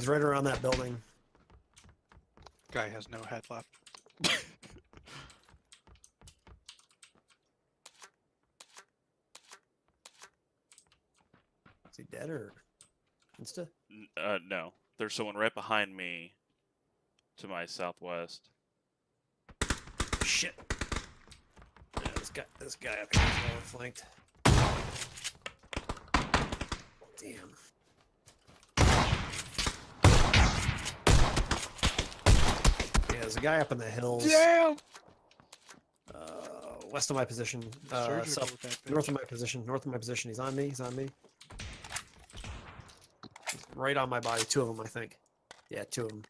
He's right around that building. Guy has no head left. Is he dead or insta? No. There's someone right behind me to my southwest. Shit. Yeah, this guy up here is well flanked. Damn. Yeah, there's a guy up in the hills. Damn! West of my position. Surgical with that bitch. North of my position. North of my position. He's on me. He's on me. He's right on my body. Two of them, I think. Yeah, two of them.